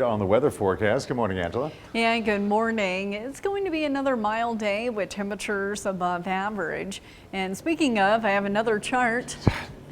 On the weather forecast. Good morning, Angela. Yeah, good morning. It's going to be another mild day with temperatures above average. And speaking of, I have another chart.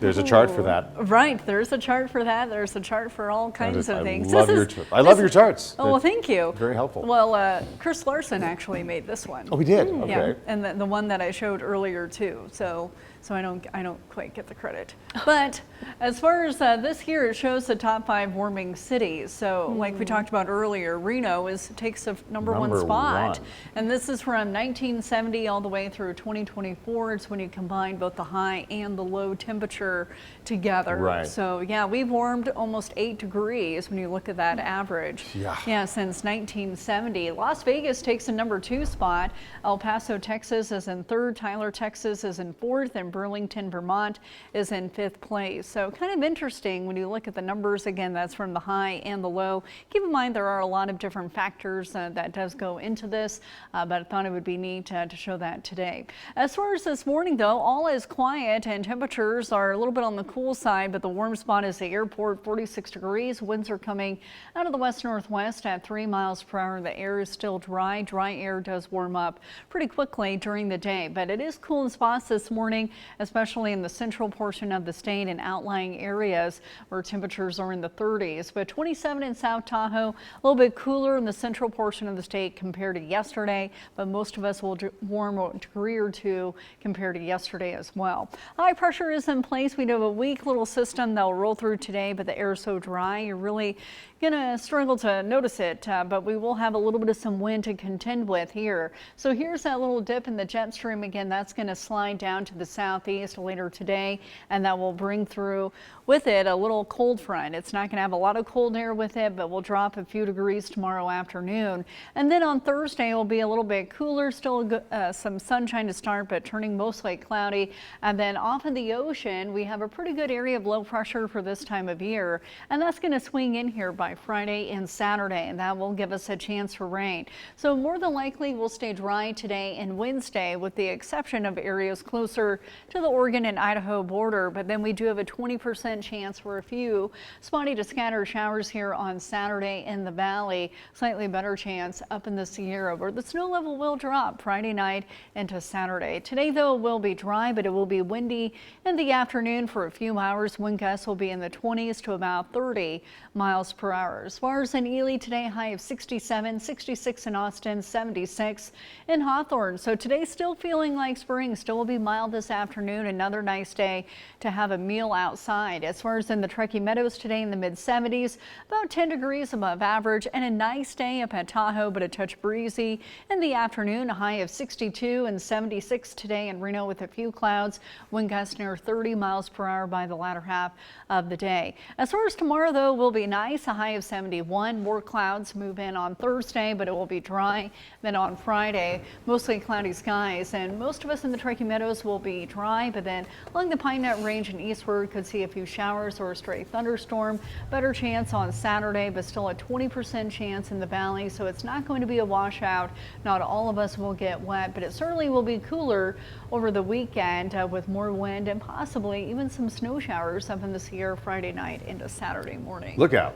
There's a chart for that. Right, there's a chart for that. There's a chart for all kinds of things. I love your charts. Oh, well, thank you. Very helpful. Well, Chris Larson actually made this one. Oh, he did? Okay. Yeah, and the one that I showed earlier too. So I don't quite get the credit. But as far as this here, it shows the top 5 warming cities. So like we talked about earlier, Reno takes the number one spot. And this is from 1970 all the way through 2024. It's when you combine both the high and the low temperature together. Right. So yeah, we've warmed almost 8 degrees when you look at that average. Yeah, since 1970. Las Vegas takes the number 2 spot. El Paso, Texas is in 3rd. Tyler, Texas is in 4th. And Burlington, Vermont is in 5th place. So kind of interesting when you look at the numbers. Again, that's from the high and the low. Keep in mind there are a lot of different factors that does go into this, but I thought it would be neat to show that today. As far as this morning though, all is quiet and temperatures are a little bit on the cool side, but the warm spot is the airport, 46 degrees. Winds are coming out of the west-northwest at 3 miles per hour. The air is still dry. Dry air does warm up pretty quickly during the day, but it is cool in spots this morning, especially in the central portion of the state and outlying areas where temperatures are in the 30s. But 27 in South Tahoe, a little bit cooler in the central portion of the state compared to yesterday, but most of us will warm a degree or 2 compared to yesterday as well. High pressure is in place. We have a weak little system that will roll through today, but the air is so dry, you're really gonna struggle to notice it, but we will have a little bit of some wind to contend with here. So here's that little dip in the jet stream again. That's going to slide down to the southeast later today, and that will bring through with it a little cold front. It's not going to have a lot of cold air with it, but we'll drop a few degrees tomorrow afternoon. And then on Thursday, it will be a little bit cooler, still some sunshine to start, but turning mostly cloudy. And then off of the ocean, we have a pretty good area of low pressure for this time of year, and that's going to swing in here by Friday and Saturday, and that will give us a chance for rain. So more than likely we'll stay dry today and Wednesday, with the exception of areas closer to the Oregon and Idaho border. But then we do have a 20% chance for a few spotty to scattered showers here on Saturday in the valley. Slightly better chance up in the Sierra, where the snow level will drop Friday night into Saturday. Today though will be dry, but it will be windy in the afternoon for a few hours. Wind gusts will be in the 20s to about 30 miles per hour. As far as in Ely today, high of 67, 66 in Austin, 76 in Hawthorne. So today still feeling like spring, still will be mild this afternoon. Another nice day to have a meal outside. As far as in the Truckee Meadows today, in the mid 70s, about 10 degrees above average, and a nice day up at Tahoe, but a touch breezy in the afternoon. A high of 62 and 76 today in Reno with a few clouds. Wind gusts near 30 miles per hour by the latter half of the day. As far as tomorrow though, will be nice. A high of 71. More clouds move in on Thursday, but it will be dry. Then on Friday, mostly cloudy skies, and most of us in the Truckee Meadows will be dry, but then along the Pine Nut Range and eastward could see a few showers or a stray thunderstorm. Better chance on Saturday, but still a 20% chance in the valley, so it's not going to be a washout. Not all of us will get wet, but it certainly will be cooler over the weekend with more wind and possibly even some snow showers up in the Sierra Friday night into Saturday morning. Look out.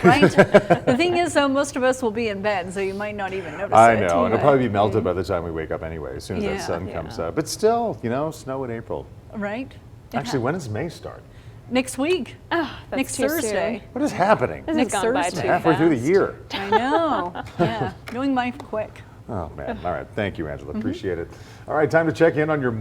Right? The thing is, though, most of us will be in bed, so you might not even notice it. I know, and it'll probably be melted by the time we wake up anyway, as soon as that sun comes up. But still, you know, snow in April. Right? Actually, when does May start? Next week. Oh, that's next too Thursday. Soon. What is happening? This Next has gone by Thursday. too Halfway through the fast. year. I know. Yeah. Going by quick. Oh, man. All right. Thank you, Angela. Appreciate it. All right. Time to check in on your